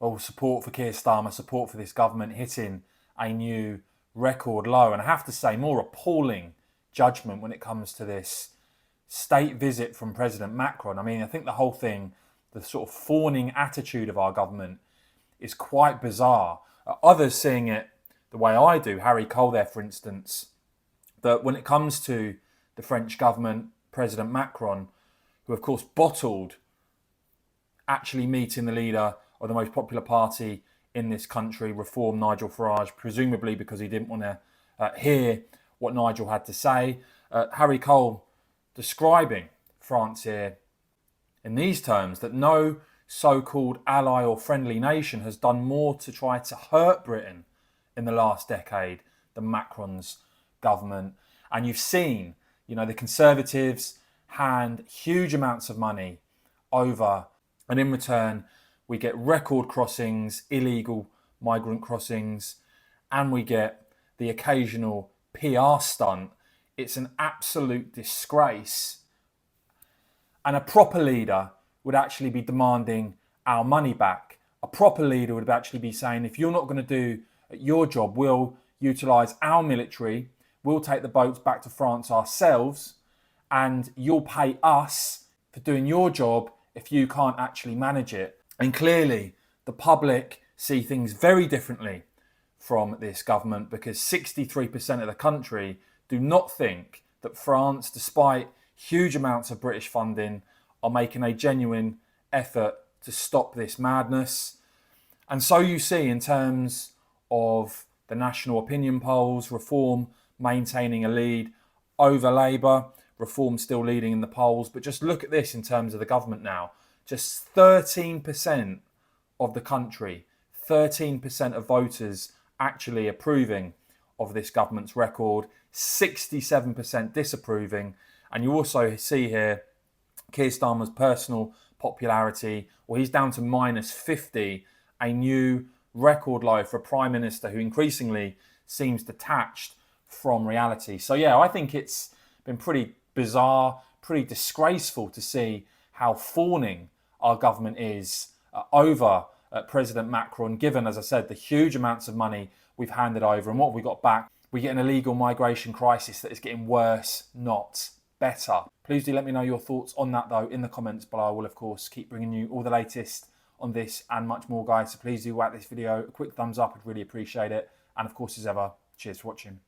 well, support for Keir Starmer, support for this government hitting a new record low. And I have to say, more appalling judgment when it comes to this state visit from President Macron. I mean, I think the whole thing, the sort of fawning attitude of our government is quite bizarre. Others seeing it the way I do, Harry Cole there, for instance, that when it comes to the French government, President Macron, who of course bottled actually meeting the leader of the most popular party in this country, Reform, Nigel Farage, presumably because he didn't want to hear what Nigel had to say. Harry Cole describing France here in these terms, that no so-called ally or friendly nation has done more to try to hurt Britain in the last decade than Macron's government. And you've seen, the Conservatives hand huge amounts of money over, and in return we get record crossings, illegal migrant crossings, and we get the occasional PR stunt. It's an absolute disgrace. And a proper leader would actually be demanding our money back. A proper leader would actually be saying, if you're not going to do your job, we'll utilise our military, we'll take the boats back to France ourselves, and you'll pay us for doing your job if you can't actually manage it. And clearly, the public see things very differently from this government, because 63% of the country do not think that France, despite huge amounts of British funding, are making a genuine effort to stop this madness. And so you see, in terms of the national opinion polls, Reform maintaining a lead over Labour, Reform still leading in the polls. But just look at this in terms of the government now. Just 13% of the country, 13% of voters actually approving of this government's record, 67% disapproving. And you also see here Keir Starmer's personal popularity, well, he's down to -50, a new record low for a Prime Minister who increasingly seems detached from reality. So yeah, I think it's been pretty bizarre, pretty disgraceful to see how fawning our government is over President Macron, given, as I said, the huge amounts of money we've handed over. And what have we got back? We get an illegal migration crisis that is getting worse, not better. Please do let me know your thoughts on that, though, in the comments below. I will, of course, keep bringing you all the latest on this and much more, guys. So please do whack this video a quick thumbs up. I'd really appreciate it. And, of course, as ever, cheers for watching.